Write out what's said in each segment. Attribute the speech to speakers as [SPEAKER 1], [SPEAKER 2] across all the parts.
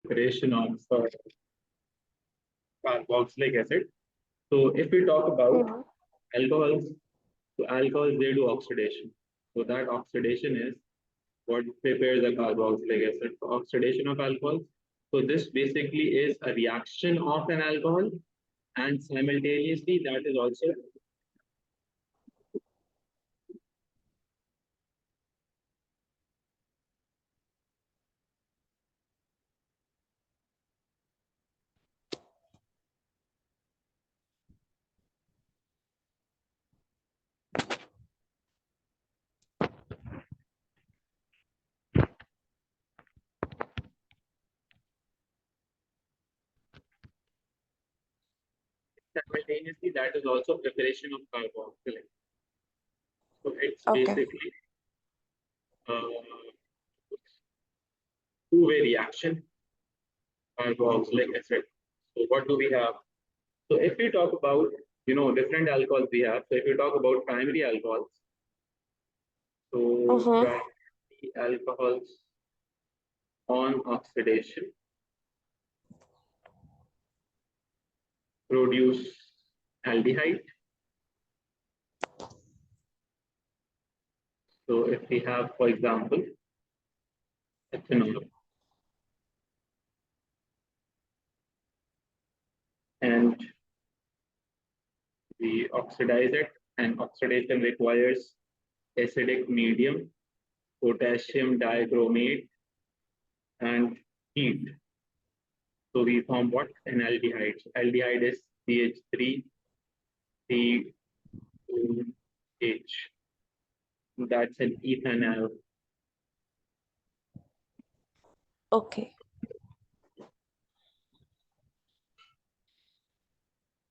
[SPEAKER 1] preparation of carboxylic acid. So if we talk about
[SPEAKER 2] Mhm.
[SPEAKER 1] alcohols, so alcohols they do oxidation. So that oxidation is what prepares the carboxylic acid. So oxidation of alcohols. So this basically is a reaction of an alcohol, and simultaneously that is also preparation of carboxylic. So it's
[SPEAKER 2] Okay.
[SPEAKER 1] basically a two-way reaction, carboxylic acid. So what do we have? So if we talk about different alcohols we have. So if you talk about primary alcohols, so
[SPEAKER 2] Mm-hmm.
[SPEAKER 1] primary alcohols on oxidation produce aldehyde. So if we have, for example, ethanol, and we oxidize it, and oxidation requires acidic medium, potassium dichromate, and heat. So we form what? An aldehyde. So aldehyde is CH3, C2H. That's an ethanol.
[SPEAKER 2] Okay.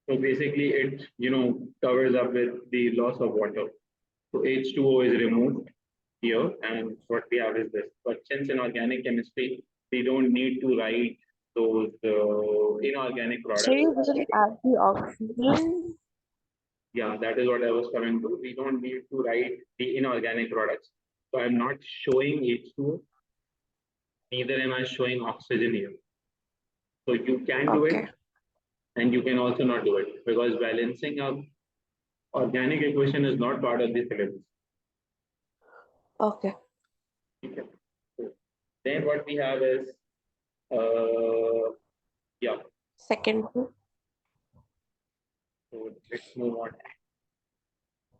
[SPEAKER 1] So basically, it covers up with the loss of water. So H2O is removed here, and what we have is this. But since in organic chemistry, we don't need to write those inorganic
[SPEAKER 2] So
[SPEAKER 1] products.
[SPEAKER 2] you will add the oxygen.
[SPEAKER 1] Yeah, that is what I was coming to. We don't need to write the inorganic products. So I'm not showing H2O, neither am I showing oxygen here. So you can do it,
[SPEAKER 2] Okay.
[SPEAKER 1] and you can also not do it, because balancing of organic equation is not part of the syllabus.
[SPEAKER 2] Okay.
[SPEAKER 1] Okay. So then what we have is, yeah,
[SPEAKER 2] Second one.
[SPEAKER 1] so let's move on to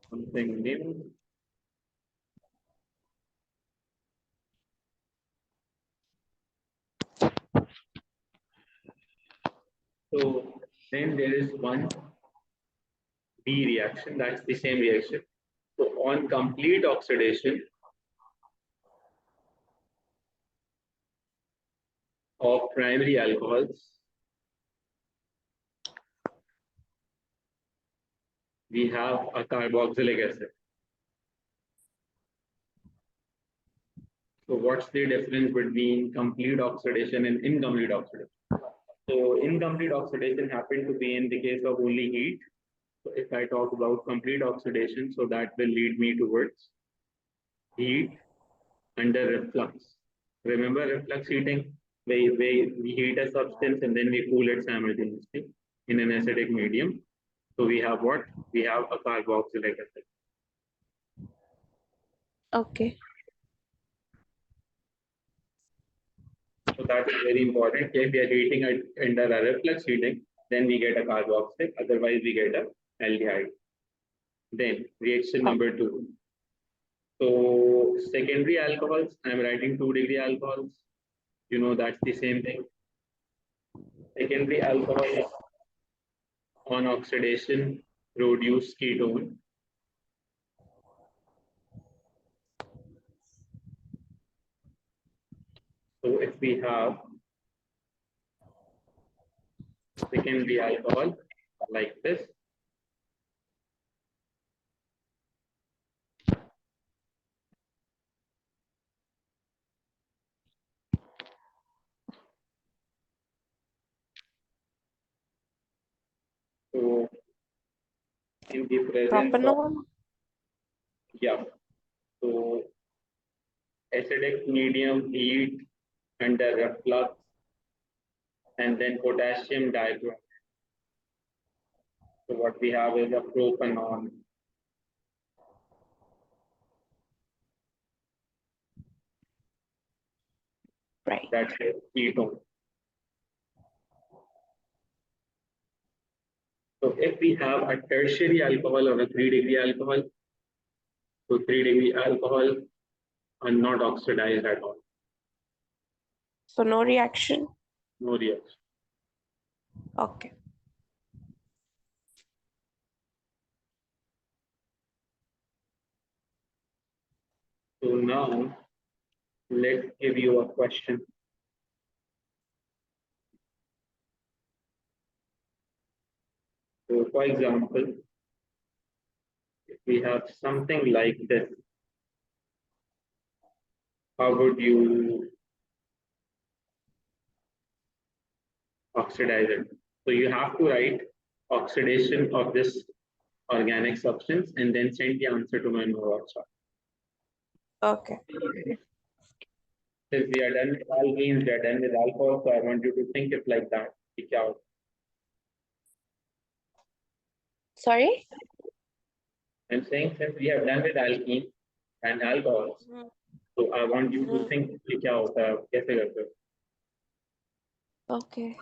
[SPEAKER 1] something new. So then there is one B reaction, that's the same reaction. So on complete oxidation of primary alcohols, we have a carboxylic acid. So what's the difference between complete oxidation and incomplete oxidation? So incomplete oxidation happened to be in the case of only heat. So if I talk about complete oxidation, so that will lead me towards heat under reflux. Remember reflux heating? We heat a substance and then we cool it simultaneously in an acidic medium. So we have what? We have a carboxylic acid.
[SPEAKER 2] Okay.
[SPEAKER 1] So that is very important. If we are heating it under a reflux heating, then we get a carboxylic, otherwise we get a aldehyde. Then reaction number two. So secondary alcohols, I'm writing 2-degree alcohols. That's the same thing. Secondary alcohols on oxidation produce ketone. So if we have secondary alcohol like this, so in the presence of,
[SPEAKER 2] Propanol.
[SPEAKER 1] yeah, so acidic medium heat under reflux and then potassium dichloride. So what we have is a propanol.
[SPEAKER 2] Right.
[SPEAKER 1] That's a ketone. So if we have a tertiary alcohol or a 3-degree alcohol, so 3-degree alcohol are not oxidized at all.
[SPEAKER 2] So no reaction.
[SPEAKER 1] No reaction.
[SPEAKER 2] Okay.
[SPEAKER 1] So now let's give you a question. So for example, if we have something like this, how would you oxidize it? So you have to write oxidation of this organic substance and then send the answer to my Nova chart.
[SPEAKER 2] Okay.
[SPEAKER 1] Since we are done with alkenes, we are done with alcohol, so I want you to think it like that. ठीक है?
[SPEAKER 2] Sorry?
[SPEAKER 1] I'm saying since we have done with alkene and alcohols,
[SPEAKER 2] Mhm.
[SPEAKER 1] so I want you to
[SPEAKER 2] Mhm.
[SPEAKER 1] think कि क्या होता है, कैसे करते हो?
[SPEAKER 2] Okay.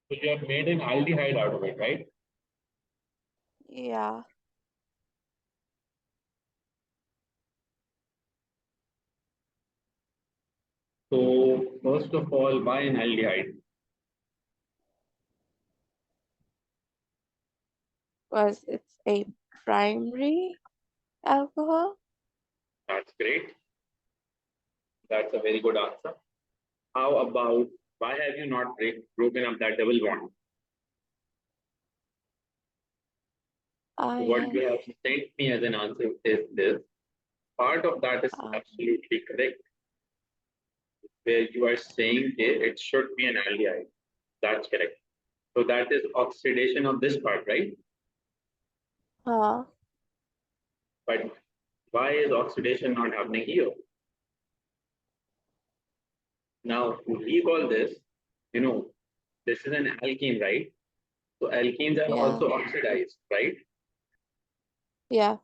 [SPEAKER 1] So you have made an aldehyde out of it, right?
[SPEAKER 2] Yeah.
[SPEAKER 1] So first of all, why an aldehyde?
[SPEAKER 2] Was it's a primary alcohol?
[SPEAKER 1] That's great. That's a very good answer. How about why have you not broken up that double bond? What
[SPEAKER 2] I
[SPEAKER 1] you have sent me as an answer is this. Part of that is
[SPEAKER 2] um,
[SPEAKER 1] absolutely correct, where you are saying it should be an aldehyde. That's correct. So that is oxidation of this part, right?
[SPEAKER 2] uh,
[SPEAKER 1] But why is oxidation not happening here? Now, to recall this, you know, this is an alkene, right? So alkenes are
[SPEAKER 2] yeah,
[SPEAKER 1] also oxidized, right?
[SPEAKER 2] yeah,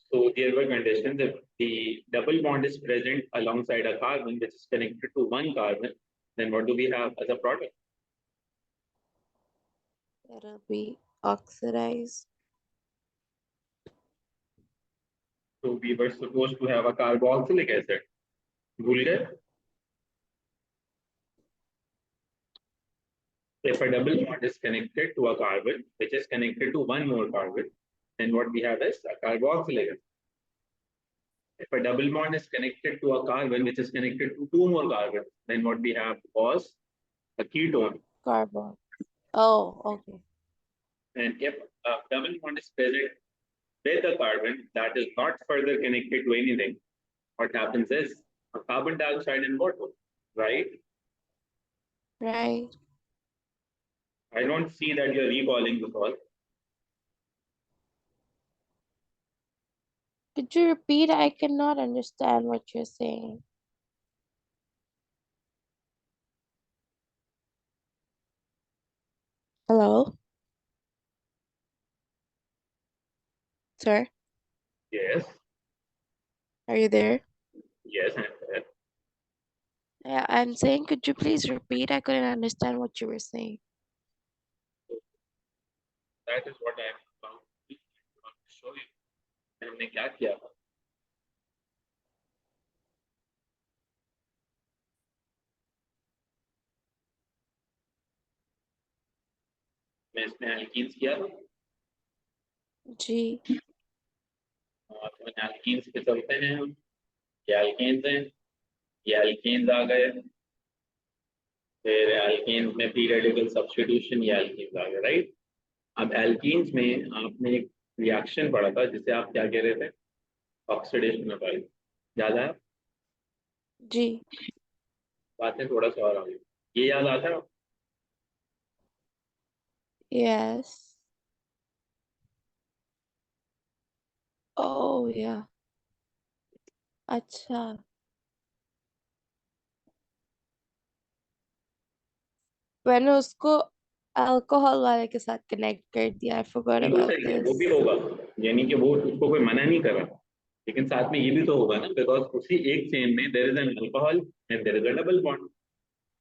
[SPEAKER 1] So there were conditions if the double bond is present alongside a carbon which is connected to one carbon, then what do we have as a product?
[SPEAKER 2] it'll be oxidized.
[SPEAKER 1] So we were supposed to have a carboxylic acid. भूल गए? If a double bond is connected to a carbon which is connected to one more carbon, then what we have is a carboxylic acid. If a double bond is connected to a carbon which is connected to two more carbons, then what we have was a ketone.
[SPEAKER 2] Carbon. Oh, okay.
[SPEAKER 1] And if a double bond is present with a carbon that is not further connected to anything, what happens is a carbon dioxide and water, right?
[SPEAKER 2] Right.
[SPEAKER 1] I don't see that you're recalling this all.
[SPEAKER 2] Could you repeat? I cannot understand what you're saying. Hello, sir.
[SPEAKER 1] Yes,
[SPEAKER 2] Are you there?
[SPEAKER 1] yes, I'm there.
[SPEAKER 2] Yeah, I'm saying, could you please repeat? I couldn't understand what you were saying.
[SPEAKER 1] That is what I'm about to show you. हमने क्या किया था? मैं इसमें alkenes किया था
[SPEAKER 2] जी.
[SPEAKER 1] और तो एल्कीन्स पे चलते हैं हम ये एल्केन्स हैं ये एल्केन्स आ गए फिर एल्केन्स में फ्री रेडिकल सब्स्टिट्यूशन ये एल्कीन्स आ गए राइट अब एल्कीन्स में आपने एक रिएक्शन पढ़ा था जिसे आप क्या कह रहे थे ऑक्सीडेशन ऑफ एल्कीन याद है
[SPEAKER 2] जी.
[SPEAKER 1] बातें थोड़ा सा और आ गई ये याद आता है
[SPEAKER 2] Yes. Oh, yeah. अच्छा. मैंने उसको अल्कोहल वाले के साथ कनेक्ट कर दिया. I forgot
[SPEAKER 1] बिल्कुल
[SPEAKER 2] about
[SPEAKER 1] सही है वो
[SPEAKER 2] this.
[SPEAKER 1] भी होगा यानी कि वो उसको कोई मना नहीं कर रहा लेकिन साथ में ये भी तो होगा ना बिकॉज उसी एक चेन में there is an alcohol and there is a double bond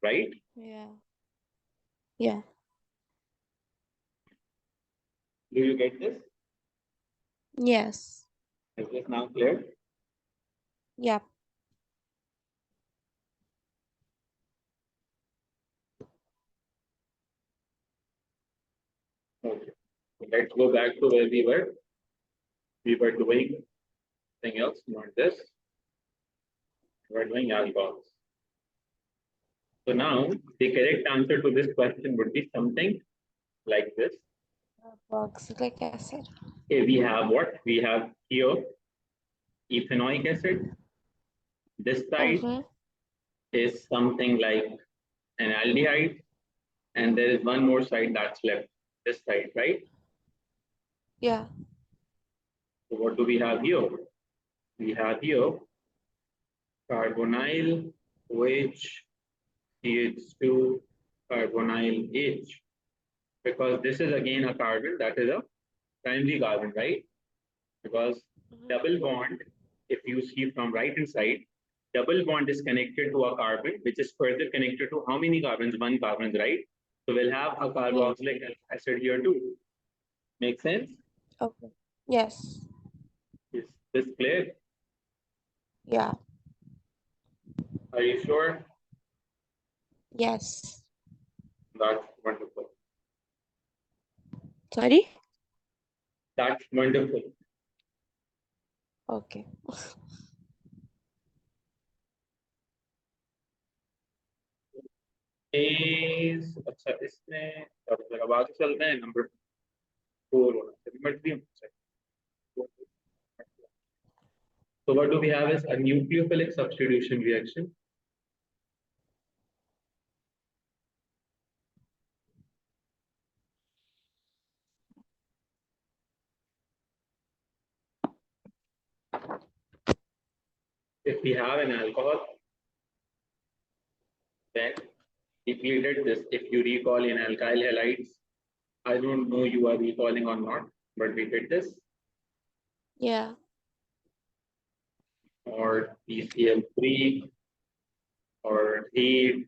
[SPEAKER 1] right
[SPEAKER 2] Yeah. Yeah.
[SPEAKER 1] Do you get this
[SPEAKER 2] Yes.
[SPEAKER 1] Is this now clear
[SPEAKER 2] Yeah.
[SPEAKER 1] okay so let's go back to where we were doing something else not this we were doing alcohols so now the correct answer to this question would be something like this
[SPEAKER 2] Carboxylic acid.
[SPEAKER 1] okay we have what we have here ethanoic acid this side
[SPEAKER 2] Uh-huh.
[SPEAKER 1] is something like an aldehyde, and there is one more side that's left, this side, right?
[SPEAKER 2] Yeah.
[SPEAKER 1] So what do we have here? We have here carbonyl OH, CH2, carbonyl H, because this is again a carbon that is a primary carbon, right? Because double bond, if you see from right hand side, double bond is connected to a carbon, which is further connected to how many carbons? One carbon, right? So we'll have a carboxylic acid here too. Make sense?
[SPEAKER 2] Okay. Yes.
[SPEAKER 1] Is this clear?
[SPEAKER 2] Yeah.
[SPEAKER 1] Are you sure?
[SPEAKER 2] Yes.
[SPEAKER 1] That's wonderful.
[SPEAKER 2] Sorry?
[SPEAKER 1] That's wonderful.
[SPEAKER 2] Okay.
[SPEAKER 1] अच्छा इसमें अब आगे चलते हैं number 4 होना चाहिए number 3 होना चाहिए. So what do we have is a nucleophilic substitution reaction. If we have an alcohol, then if we did this, if you recall in alkyl halides, I don't know you are recalling or not, but we did this,
[SPEAKER 2] Yeah.
[SPEAKER 1] or PCl3, or heat,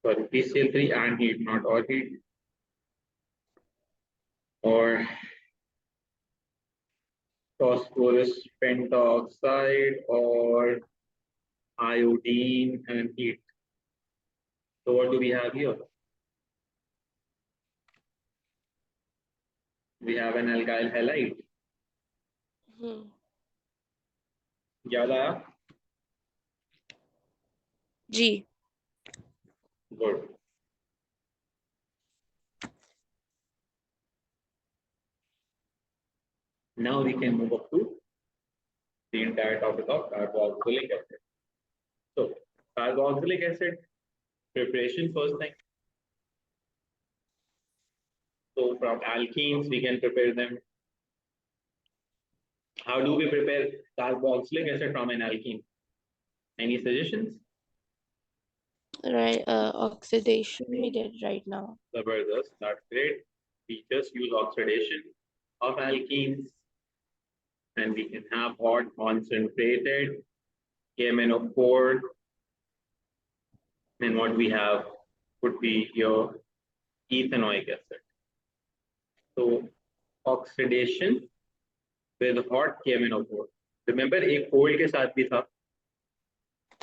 [SPEAKER 1] sorry, PCl3 and heat, not or heat, or phosphorus pentoxide, or iodine and heat. So what do we have here? We have an alkyl halide. याद आया?
[SPEAKER 2] जी.
[SPEAKER 1] Good. Now we can move up to the entire topic of carboxylic acid. So carboxylic acid preparation first thing. So from alkenes we can prepare them. How do we prepare carboxylic acid from an alkene? Any suggestions?
[SPEAKER 2] Right. Oxidation we did right now.
[SPEAKER 1] Zabardast, that's great. We just use oxidation of alkenes, and we can have hot concentrated KMnO4, and what we have would be your ethanoic acid. So oxidation with hot KMnO4. Remember एक cold के साथ भी था.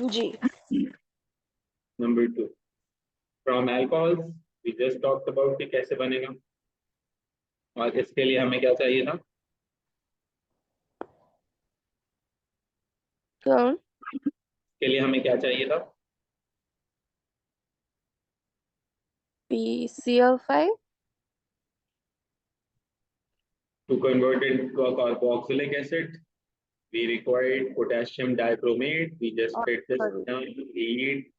[SPEAKER 2] जी.
[SPEAKER 1] Number 2. From alcohols, we just talked about कि कैसे बनेगा. और इसके लिए हमें क्या चाहिए था?
[SPEAKER 2] कौन?
[SPEAKER 1] इसके लिए हमें क्या चाहिए था?
[SPEAKER 2] PCl5.
[SPEAKER 1] To convert it into a carboxylic acid, we required potassium dichromate. We just did this down, heat.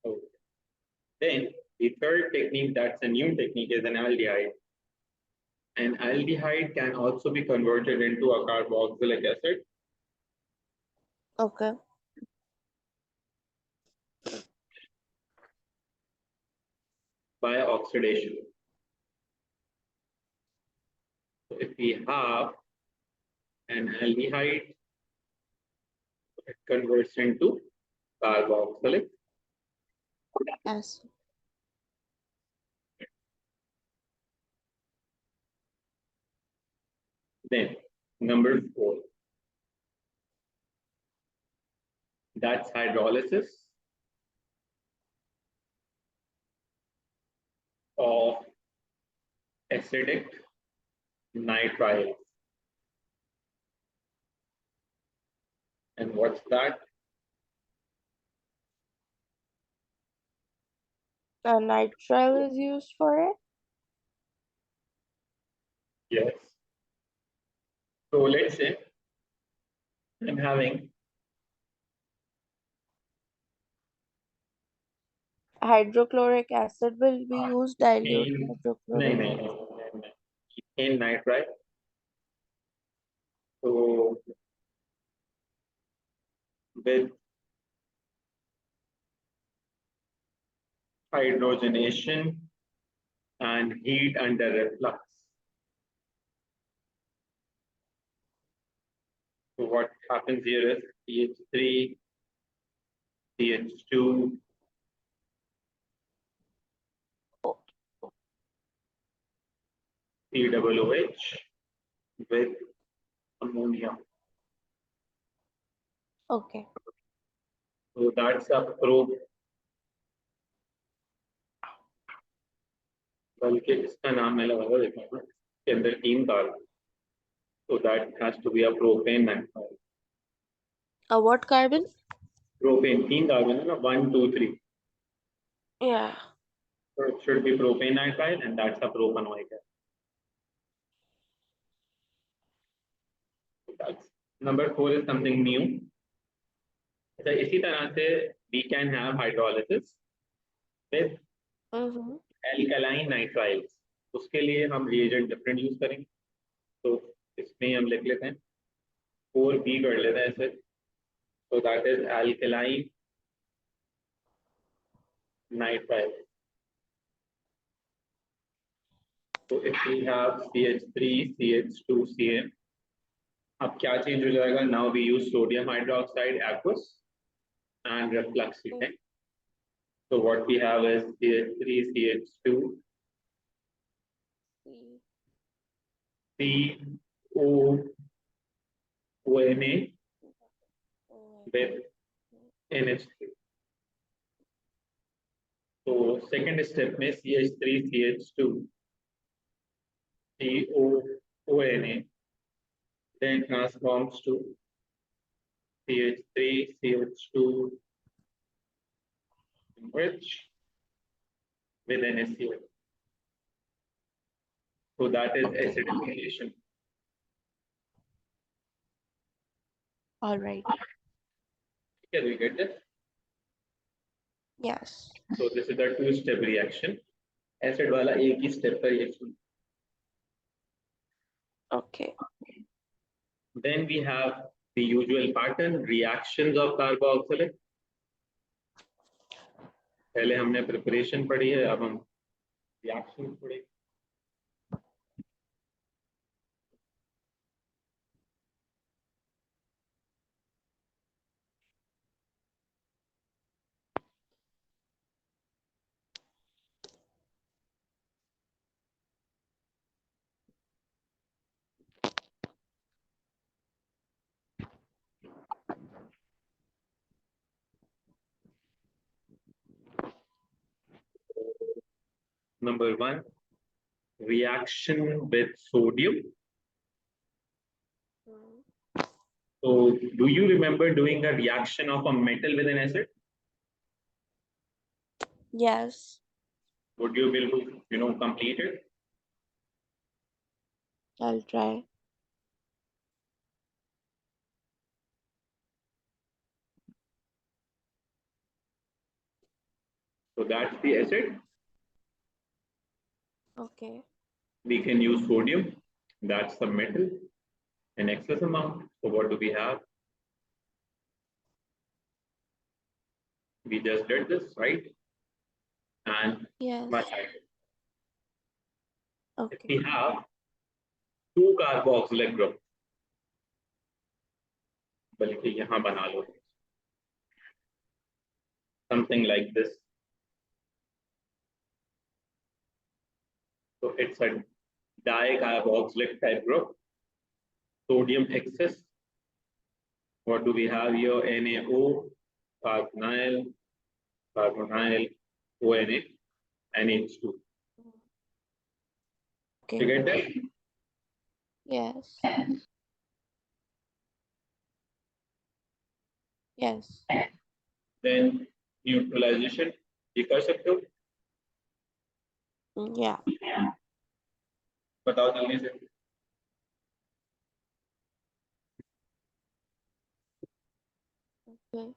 [SPEAKER 1] Okay. Then the third technique, that's a new technique, is an aldehyde. An aldehyde can also be converted into a carboxylic acid.
[SPEAKER 2] Okay.
[SPEAKER 1] By oxidation. So if we have an aldehyde, it converts into carboxylic.
[SPEAKER 2] Yes.
[SPEAKER 1] Then number 4, that's hydrolysis of acidic nitrile. And what's that?
[SPEAKER 2] Nitrile is used for it.
[SPEAKER 1] Yes. So let's say I'm having
[SPEAKER 2] Hydrochloric acid will be used, dilute
[SPEAKER 1] ethane,
[SPEAKER 2] hydrochloric acid.
[SPEAKER 1] ethane nitride. So with hydrogenation and heat under reflux. So what happens here is CH3 CH2 COOH with ammonia.
[SPEAKER 2] Okay.
[SPEAKER 1] So that's a probe. बल्कि इसका नाम मैं लगा देता हूँ इसके अंदर 3 carbon. So that has to be a propane nitrile.
[SPEAKER 2] A what carbon?
[SPEAKER 1] Propane 3 carbon है ना 1 2 3.
[SPEAKER 2] Yeah.
[SPEAKER 1] So it should be propane nitrile and that's a propanoic acid. That's number 4 is something new. So इसी तरह से we can have hydrolysis with
[SPEAKER 2] Mm-hmm.
[SPEAKER 1] alkaline nitriles. उसके लिए हम reagent different use करेंगे. तो इसमें हम लिख लेते हैं 4B कर लेते हैं ऐसे. So that is alkaline nitrile. So if we have CH3 CH2 Cn, अब क्या change हो जाएगा? Now we use sodium hydroxide aqueous and reflux heating. So what we have is CH3 CH2 COONA with NH3. So second step में CH3 CH2 COONA then transforms to CH3 CH2 with NaCl. So that is acidification.
[SPEAKER 2] All right.
[SPEAKER 1] Can we get this?
[SPEAKER 2] Yes.
[SPEAKER 1] So this is a two-step reaction. Acid वाला एक ही step का reaction.
[SPEAKER 2] Okay.
[SPEAKER 1] Then we have the usual pattern, reactions of carboxylate. पहले हमने preparation पढ़ी है, अब हम reaction पढ़ेंगे. Number 1, reaction with sodium. So do you remember doing a reaction of a metal with an acid?
[SPEAKER 2] Yes.
[SPEAKER 1] Would you be able to, complete it?
[SPEAKER 2] I'll try.
[SPEAKER 1] So that's the acid.
[SPEAKER 2] Okay.
[SPEAKER 1] We can use sodium. That's the metal in excess amount. So what do we have? We just did this, right? And
[SPEAKER 2] Yes.
[SPEAKER 1] if
[SPEAKER 2] Okay.
[SPEAKER 1] we have 2 carboxylic group, बल्कि यहाँ बना लो, something like this. So it's a dicarboxylic type group, sodium excess. What do we have here? NaO, carbonyl, carbonyl, ONA, NH2. You
[SPEAKER 2] Okay.
[SPEAKER 1] get that?
[SPEAKER 2] Yes. Yes.
[SPEAKER 1] Then neutralization, ये कर सकते हो?
[SPEAKER 2] Yeah.
[SPEAKER 1] बताओ जल्दी से.
[SPEAKER 2] Okay.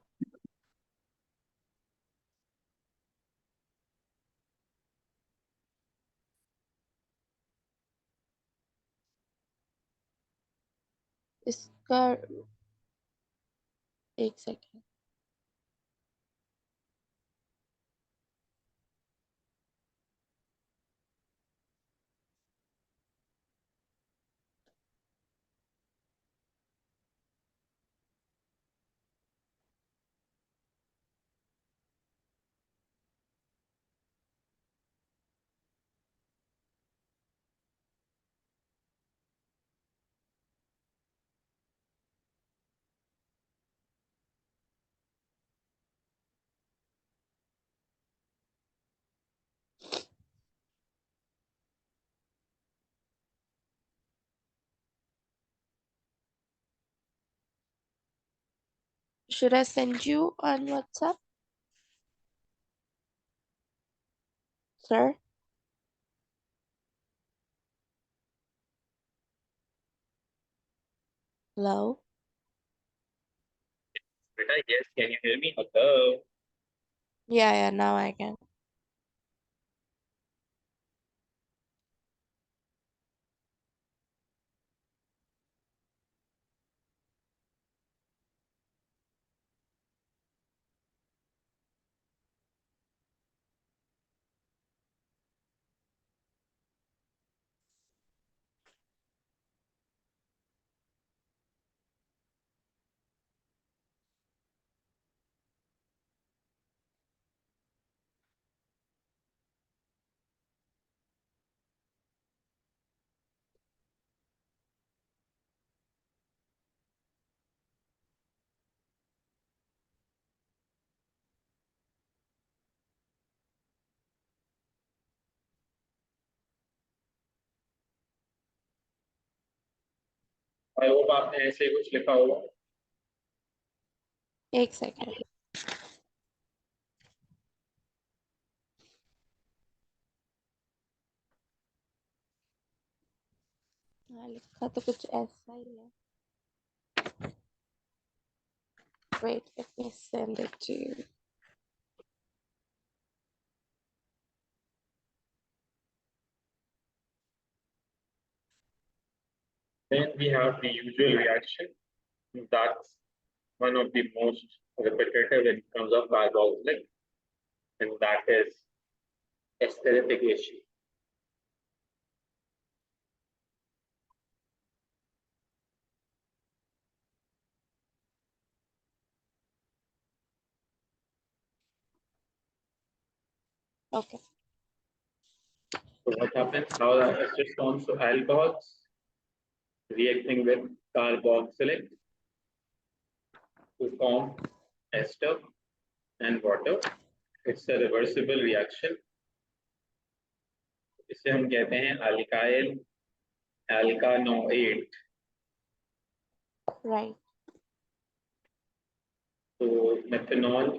[SPEAKER 2] इसका एक second. Should I send you on WhatsApp, sir? Hello?
[SPEAKER 1] Beta, yes, can you hear me? Hello.
[SPEAKER 2] Yeah, now I can.
[SPEAKER 1] I hope आपने ऐसे ही कुछ लिखा होगा.
[SPEAKER 2] एक सेकेंड. हाँ, लिखा तो कुछ ऐसा ही है. Wait, let me send it to you.
[SPEAKER 1] Then we have the usual reaction. That's one of the most repetitive in terms of carboxylic, and that is esterification.
[SPEAKER 2] Okay.
[SPEAKER 1] So what happens? How the ester responds to alcohols reacting with carboxylic to form ester and water. It's a reversible reaction. इसे हम कहते हैं alkyl alkanoate.
[SPEAKER 2] Right.
[SPEAKER 1] So methanol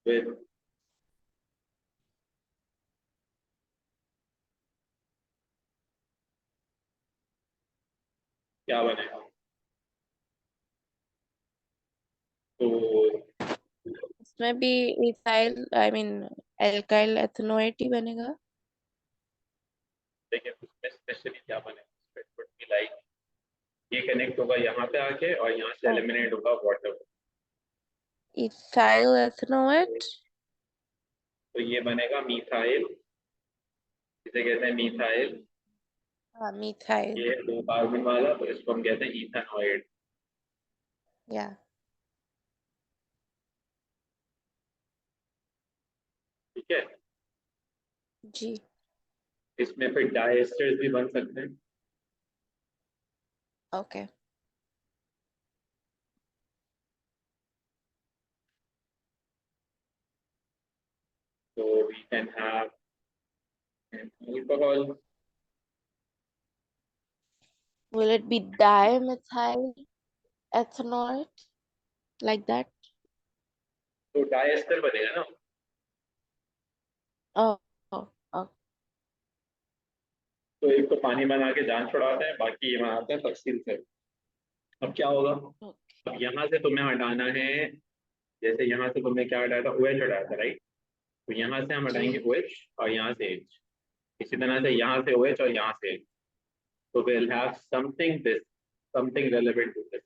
[SPEAKER 1] with क्या बनेगा? तो
[SPEAKER 2] इसमें भी ethyl, I mean alkyl ethanoate ही बनेगा.
[SPEAKER 1] देखिए उसमें स्पेशली क्या बनेगा? It would be like ये कनेक्ट होगा यहाँ पे आके और यहाँ से एलिमिनेट होगा वाटर.
[SPEAKER 2] Ethyl ethanoate.
[SPEAKER 1] तो ये बनेगा मीथाइल. इसे कहते हैं मीथाइल.
[SPEAKER 2] हाँ, methyl.
[SPEAKER 1] ये 2 कार्बन वाला, तो इसको हम कहते हैं इथेनॉइड.
[SPEAKER 2] Yeah.
[SPEAKER 1] ठीक है.
[SPEAKER 2] जी.
[SPEAKER 1] इसमें फिर डाइएस्टर्स भी बन सकते हैं.
[SPEAKER 2] Okay.
[SPEAKER 1] So we can have an alcohol.
[SPEAKER 2] Will it be dimethyl ethanoate like that?
[SPEAKER 1] तो डाइएस्टर बनेगा ना.
[SPEAKER 2] Oh, oh.
[SPEAKER 1] तो एक तो पानी बना के जान छुड़ाते हैं, बाकी ये बनाते हैं तफसील से. अब क्या होगा?
[SPEAKER 2] Okay.
[SPEAKER 1] अब यहाँ से तुम्हें हटाना है. जैसे यहाँ से तुमने क्या हटाया था? OH हटाया था, राइट. तो यहाँ से हम हटाएंगे
[SPEAKER 2] जी.
[SPEAKER 1] OH और यहाँ से H. इसी तरह से यहाँ से OH और यहाँ से H. So we'll have something relevant to this.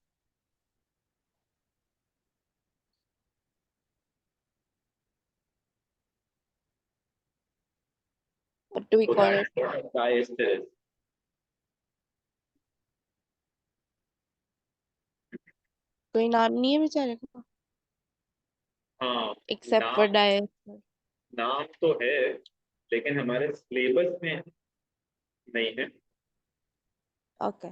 [SPEAKER 2] What do we
[SPEAKER 1] So
[SPEAKER 2] call
[SPEAKER 1] that's
[SPEAKER 2] it?
[SPEAKER 1] what diester is.
[SPEAKER 2] कोई नाम नहीं है बेचारे का,
[SPEAKER 1] हाँ.
[SPEAKER 2] except for
[SPEAKER 1] नाम
[SPEAKER 2] diester.
[SPEAKER 1] नाम तो है, लेकिन हमारे सिलेबस में नहीं है.
[SPEAKER 2] Okay.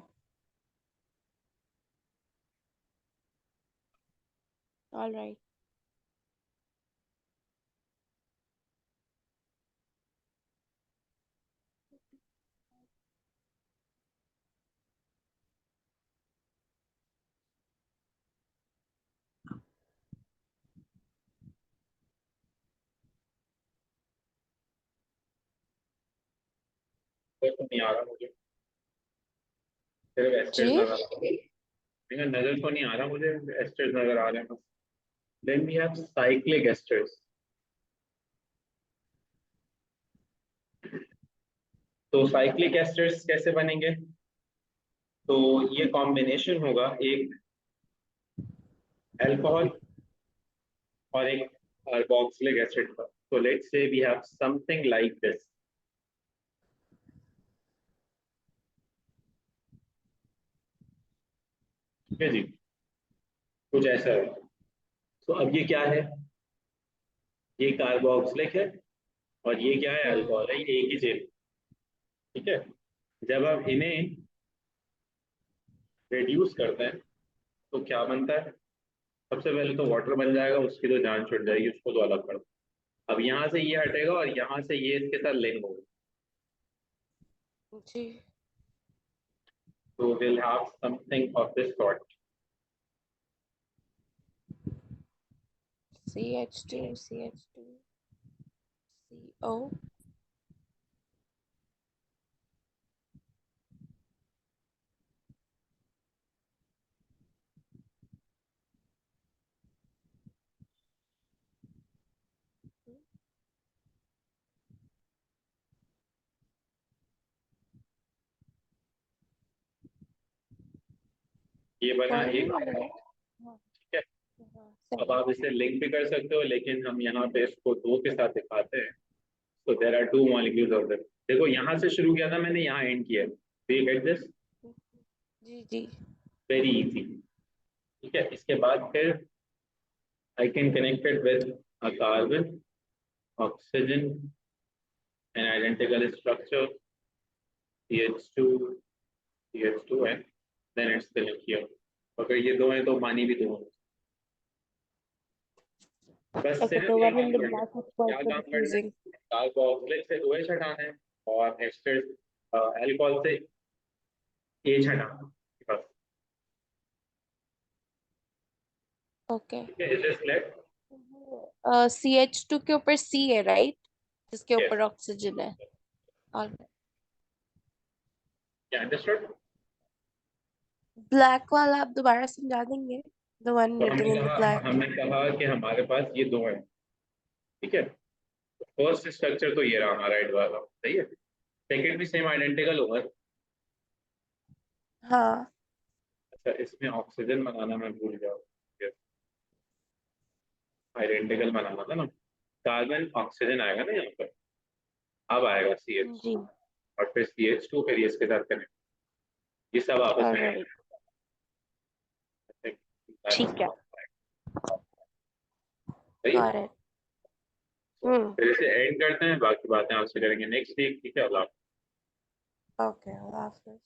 [SPEAKER 2] All right.
[SPEAKER 1] नजर तो नहीं आ रहा मुझे, सिर्फ एस्टर्स
[SPEAKER 2] जी
[SPEAKER 1] नजर आ रहा है। नजर तो नहीं आ रहा मुझे, एस्टर्स नजर आ रहे हैं बस। Then we have cyclic esters. तो साइक्लिक एस्टर्स कैसे बनेंगे? तो ये कॉम्बिनेशन होगा एक अल्कोहल और एक कार्बोक्सिलिक एसिड का। तो let's say we have something like this. ठीक है जी, कुछ ऐसा है। तो अब ये क्या है? ये कार्बोक्सिलिक है और ये क्या है? अल्कोहल है, ये एक ही चीज। ठीक है, जब आप इन्हें रिड्यूस करते हैं तो क्या बनता है? सबसे पहले तो वाटर बन जाएगा, उसकी तो जान छुट जाएगी, उसको तो अलग कर दो। अब यहाँ से ये हटेगा और यहाँ से ये इसके साथ लिंक होगा,
[SPEAKER 2] जी
[SPEAKER 1] तो will have something of this sort.
[SPEAKER 2] CH2 CH2 CO
[SPEAKER 1] ये बना
[SPEAKER 2] कोई
[SPEAKER 1] एक।
[SPEAKER 2] नहीं है। हाँ,
[SPEAKER 1] ठीक है,
[SPEAKER 2] हाँ,
[SPEAKER 1] अब
[SPEAKER 2] सही।
[SPEAKER 1] आप इसे लिंक भी कर सकते हो, लेकिन हम यहाँ पे इसको दो के साथ दिखाते हैं। तो there are two molecules of this. देखो यहाँ से शुरू किया था मैंने, यहाँ एंड किया। Do you get this?
[SPEAKER 2] जी जी
[SPEAKER 1] वेरी इजी। ठीक है, इसके बाद फिर I can connect it with a carbon, oxygen, an identical structure, CH2, CH2, and then it's the link here. अगर ये दो हैं तो पानी भी दो है। बस
[SPEAKER 2] Okay,
[SPEAKER 1] सिर्फ
[SPEAKER 2] the
[SPEAKER 1] एक
[SPEAKER 2] one in
[SPEAKER 1] काम
[SPEAKER 2] the
[SPEAKER 1] करना है।
[SPEAKER 2] black is quite
[SPEAKER 1] क्या काम करना है?
[SPEAKER 2] confusing.
[SPEAKER 1] कार्बोक्सिलिक से OH हटाना है और एस्टर अल्कोहल से H हटाना है। बस।
[SPEAKER 2] Okay.
[SPEAKER 1] ठीक है, इज दिस क्लियर?
[SPEAKER 2] CH2 के ऊपर C है, राइट? जिसके
[SPEAKER 1] यस,
[SPEAKER 2] ऊपर ऑक्सीजन है। Alright.
[SPEAKER 1] क्या अंडरस्टूड?
[SPEAKER 2] ब्लैक वाला आप दोबारा समझा देंगे? The one
[SPEAKER 1] तो
[SPEAKER 2] written in the black.
[SPEAKER 1] हमने कहा कि हमारे पास ये दो हैं। ठीक है, फर्स्ट स्ट्रक्चर तो ये रहा हमारा राइट वाला, सही है। सेकंड भी सेम आइडेंटिकल होगा।
[SPEAKER 2] हाँ
[SPEAKER 1] अच्छा, इसमें ऑक्सीजन बनाना मैं भूल गया। आइडेंटिकल बनाना था ना, कार्बन ऑक्सीजन आएगा ना यहाँ पर, अब आएगा CH
[SPEAKER 2] जी।
[SPEAKER 1] और फिर CH2, फिर ये इसके साथ कनेक्ट, ये सब आपस में
[SPEAKER 2] ऑलराइट, ठीक है।
[SPEAKER 1] सही है।
[SPEAKER 2] Got it. हम्म।
[SPEAKER 1] फिर इसे एंड करते हैं, बाकी बातें आपसे करेंगे नेक्स्ट वीक। ठीक है, अल्लाह।
[SPEAKER 2] ओके, अल्लाह हाफिज।